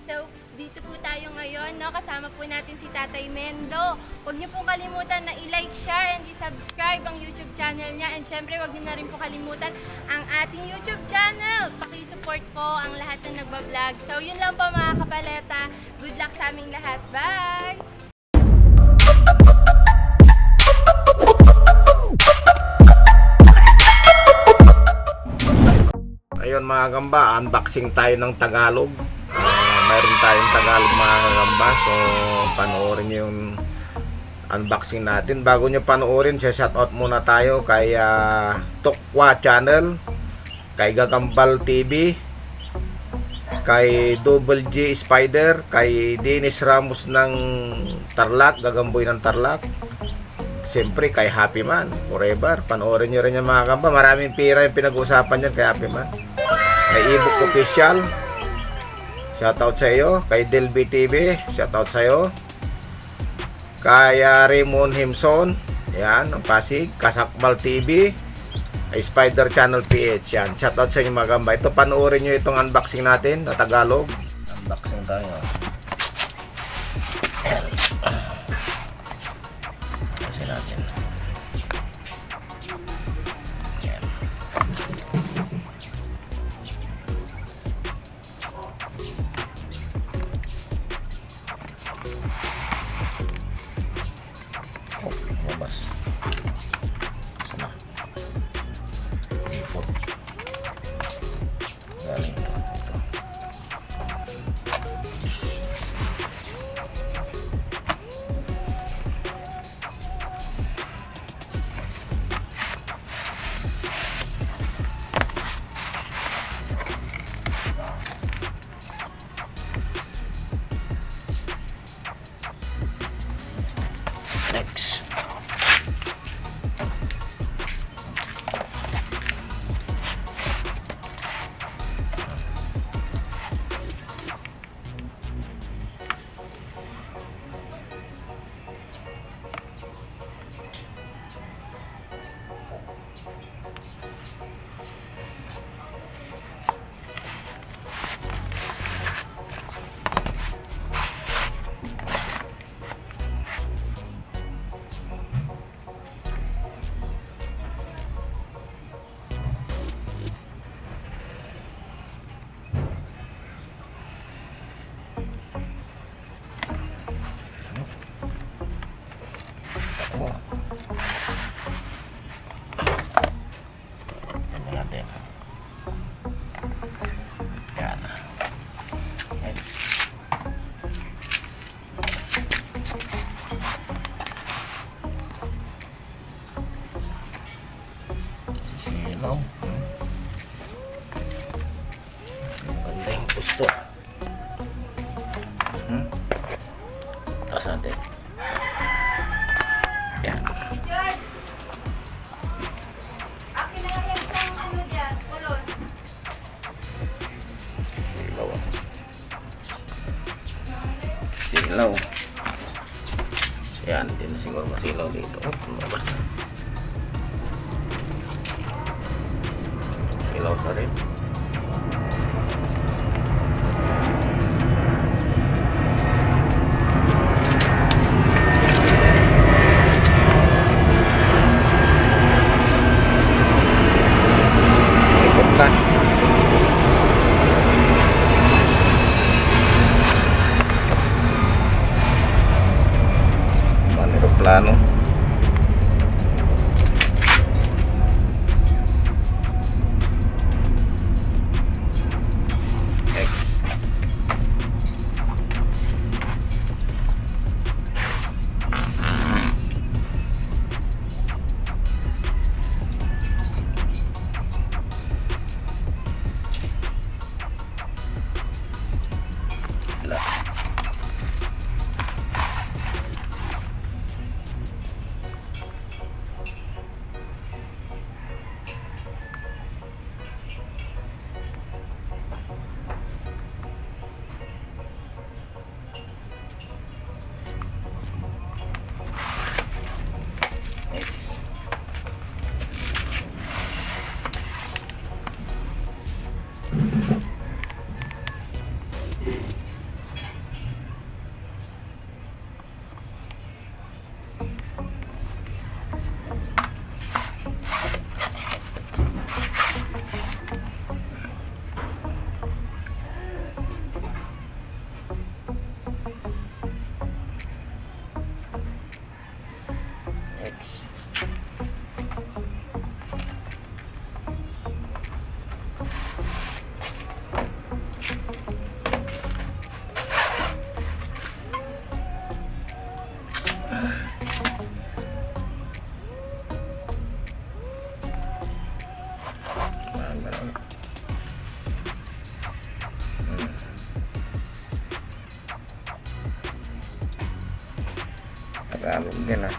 So, dito po tayo ngayon, no? Kasama po natin si Tatay Mendo. Huwag niyo pong kalimutan na i-like, share, and i-subscribe ang YouTube channel niya. And syempre, huwag niyo na rin po kalimutan ang ating YouTube channel. Paki-support po ang lahat na nagbablog. So, yun lang po mga kapaleta. Good luck sa aming lahat. Bye! Ayun mga gamba, unboxing tayo ng Tagalog. Mayroon tayong Tagalog mga gamba. So panoorin nyo yung unboxing natin. Bago nyo panoorin, shoutout muna tayo kay Tokwa Channel, kay Gagambal TV, kay Double G Spider, kay Dennis Ramos ng Tarlac, Gagamboy ng Tarlac. Siyempre kay Happy Man Forever. Panoorin nyo rin yung mga gamba. Maraming pira yung pinag-uusapan yan kay Happy Man. Kay Ebook Official, shoutout sa iyo. Kay Delby TV, shoutout sa iyo. Kay Raymond Himson, yan, ang Pasig. Kasakbal TV, kay Spider Channel PH, yan. Shoutout sa inyo mga gamba. Ito, panoorin nyo itong unboxing natin na Tagalog. Unboxing tayo. Kasi natin. Yan. Labas. Sana. Ipot. Galing ito. Next. Ano natin? Yan. Next. Sisilaw. Ganda yung gusto. Tapos natin. Yan. Silaw. Silaw. Yan, hindi na siguro masilaw dito. Lumabas na. Silaw pa rin. Ikot lang. Plano. Gamit din ah.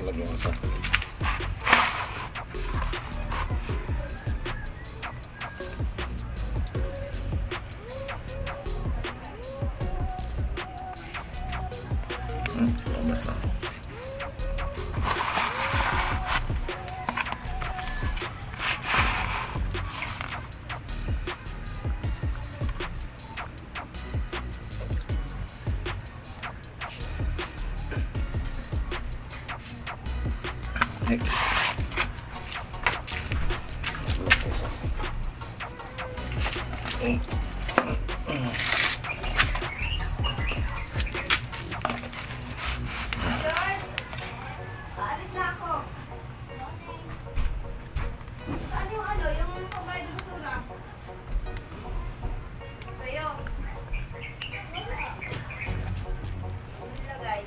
Lagyan ito. Labas na. Next. Aalis na ako. Saan yung ano? Yung pambayad ng basura? Sa'yo. Ilagay.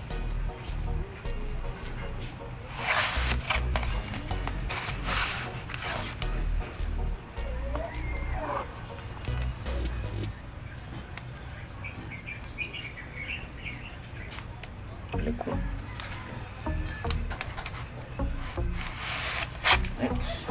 Likod. Next.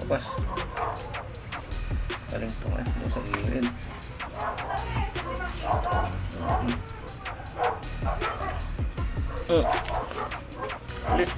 Labas. Galing ito nga. Doon sa gilid. Ulit.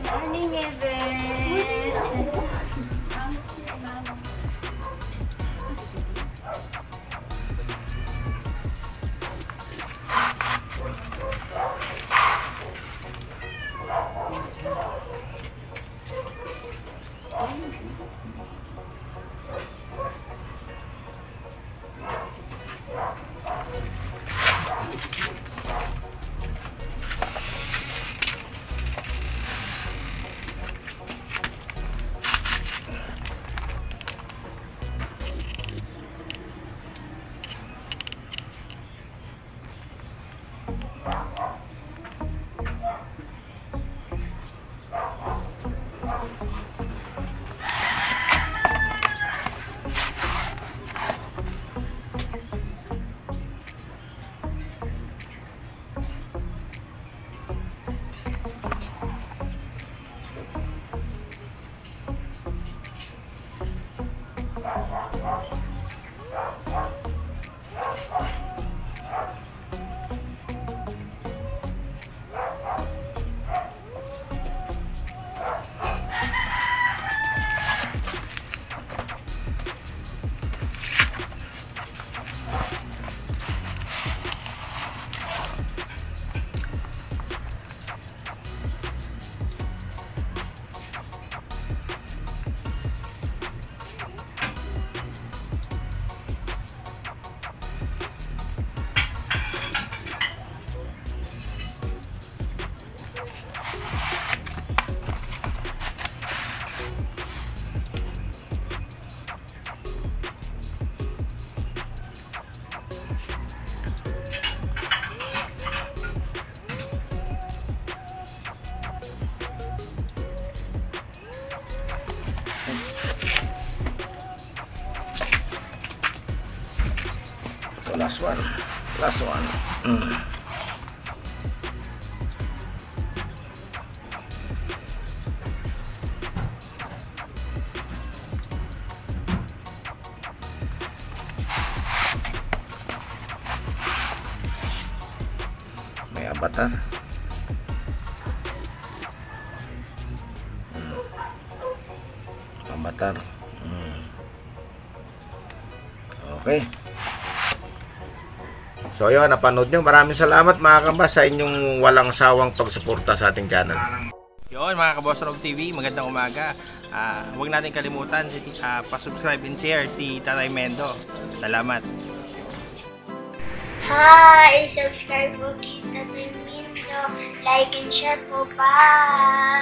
Morning, Eben. Last one. Last one. May avatar. Avatar. Okay. So yun, napanood nyo. Maraming salamat mga kamba sa inyong walang sawang pagsuporta sa ating channel. Yun mga Kaboss Rogue TV, magandang umaga. Huwag natin kalimutan pa-subscribe and share si Tatay Mendo. Salamat. Hi! Subscribe po kita Mindo. Like and share po. Bye!